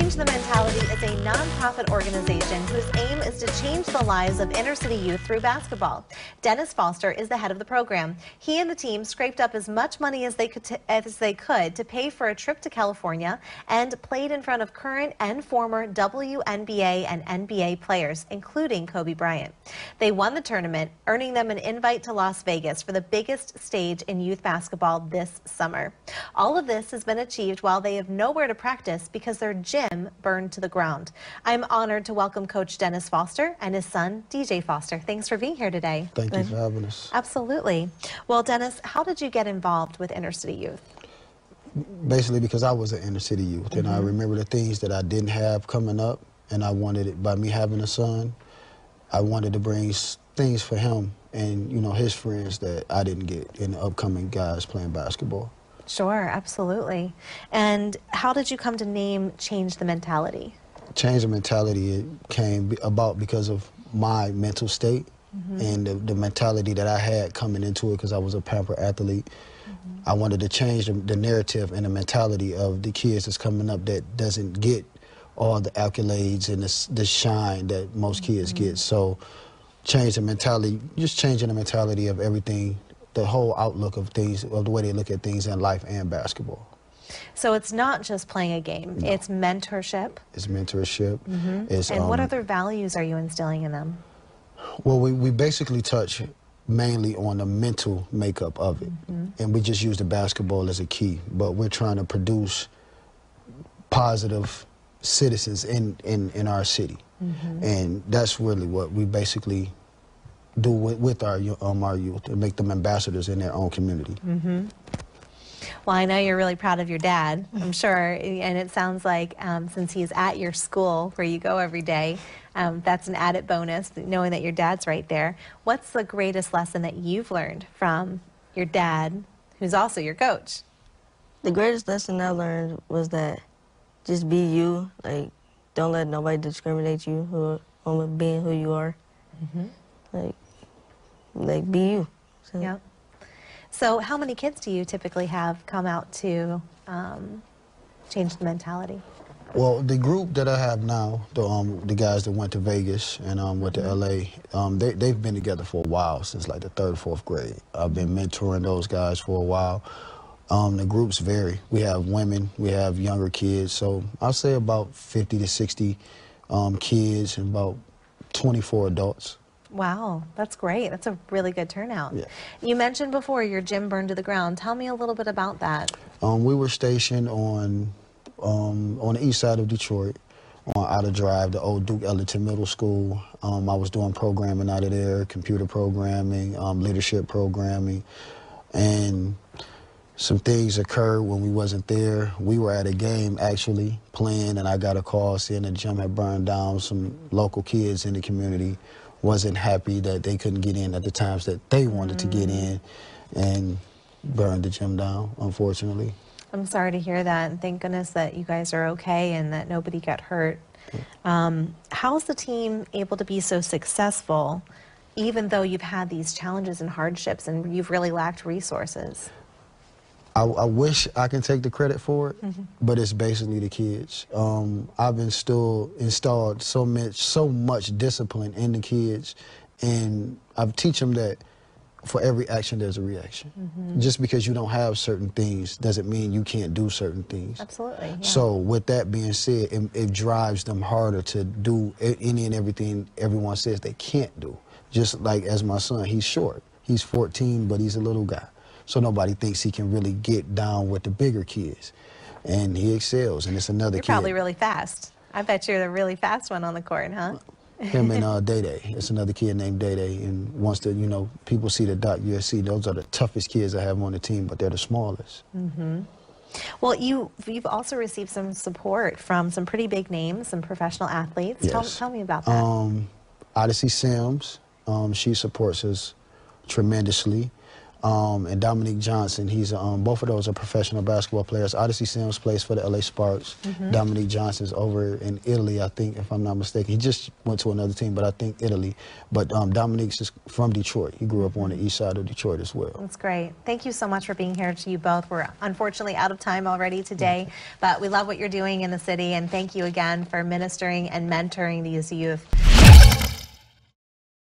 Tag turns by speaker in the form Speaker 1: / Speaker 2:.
Speaker 1: Change the Mentality is a nonprofit organization whose aim is to change the lives of inner-city youth through basketball. Dennis Foster is the head of the program. He and the team scraped up as much money as they could to pay for a trip to California and played in front of current and former WNBA and NBA players, including Kobe Bryant. They won the tournament, earning them an invite to Las Vegas for the biggest stage in youth basketball this summer. All of this has been achieved while they have nowhere to practice because their gym burned to the ground. I'm honored to welcome Coach Dennis Foster and his son, DJ Foster. Thanks for being here today.
Speaker 2: Thank you for having us.
Speaker 1: Absolutely. Well, Dennis, how did you get involved with inner city youth?
Speaker 2: Basically because I was an inner city youth, and I remember the things that I didn't have coming up, and I wanted it, by me having a son, I wanted to bring things for him and, you know, his friends that I didn't get in the upcoming guys playing basketball.
Speaker 1: Sure, absolutely. And how did you come to name Change the Mentality? Change the Mentality,
Speaker 2: it came about because of my mental state and the mentality that I had coming into it, because I was a pampered athlete. I wanted to change the narrative and the mentality of the kids that's coming up that doesn't get all the accolades and the shine that most kids get. So change the mentality, just changing the mentality of everything, the whole outlook of things, of the way they look at things in life and basketball.
Speaker 1: So it's not just playing a game,
Speaker 2: no.
Speaker 1: It's mentorship.
Speaker 2: It's mentorship. It's,
Speaker 1: and what other values are you instilling in them?
Speaker 2: Well, we basically touch mainly on the mental makeup of it. And we just use the basketball as a key, but we're trying to produce positive citizens in our city. And that's really what we basically do with our youth, and make them ambassadors in their own community.
Speaker 1: Well, I know you're really proud of your dad, I'm sure, and it sounds like since he's at your school where you go every day, that's an added bonus, knowing that your dad's right there. What's the greatest lesson that you've learned from your dad, who's also your coach?
Speaker 3: The greatest lesson I learned was that just be you, like, don't let nobody discriminate you on being who you are. Like be you. So.
Speaker 1: Yeah. So how many kids do you typically have come out to Change the Mentality?
Speaker 2: Well, the group that I have now, the guys that went to Vegas and went to LA, they've been together for a while, since like the 3rd, 4th grade. I've been mentoring those guys for a while. The groups vary. We have women, we have younger kids, so I'll say about 50 to 60 kids and about 24 adults.
Speaker 1: Wow, that's great. That's a really good turnout.
Speaker 2: Yeah.
Speaker 1: You mentioned before your gym burned to the ground. Tell me a little bit about that.
Speaker 2: We were stationed on the east side of Detroit, on Outer Drive, the old Duke Ellington Middle School. I was doing programming out of there, computer programming, leadership programming, and some things occurred when we wasn't there. We were at a game actually playing, and I got a call saying the gym had burned down. Some local kids in the community wasn't happy that they couldn't get in at the times that they wanted to get in, and burned the gym down, unfortunately.
Speaker 1: I'm sorry to hear that, and thank goodness that you guys are okay and that nobody got hurt. How is the team able to be so successful even though you've had these challenges and hardships and you've really lacked resources?
Speaker 2: I wish I can take the credit for it, but it's basically the kids. I've installed so much discipline in the kids, and I teach them that for every action there's a reaction. Just because you don't have certain things doesn't mean you can't do certain things.
Speaker 1: Absolutely. Yeah.
Speaker 2: So with that being said, it drives them harder to do any and everything everyone says they can't do. Just like as my son, he's short. He's 14, but he's a little guy. So nobody thinks he can really get down with the bigger kids. And he excels, and it's another kid.
Speaker 1: You're probably really fast. I bet you're the really fast one on the court, huh?
Speaker 2: Him and Day-Day. It's another kid named Day-Day. And once the, you know, people see the .USC, those are the toughest kids I have on the team, but they're the smallest.
Speaker 1: Well, you've also received some support from some pretty big names, some professional athletes.
Speaker 2: Yes.
Speaker 1: Tell me about that.
Speaker 2: Odyssey Sims, she supports us tremendously. and Dominique Johnson. He's both of those are professional basketball players. Odyssey Sims plays for the LA Sparks. Dominique Johnson's over in Italy, I think, if I'm not mistaken. He just went to another team, but I think Italy. But Dominique's is from Detroit. He grew up on the east side of Detroit as well.
Speaker 1: That's great. Thank you so much for being here to you both. We're unfortunately out of time already today, but we love what you're doing in the city, and thank you again for ministering and mentoring these youth.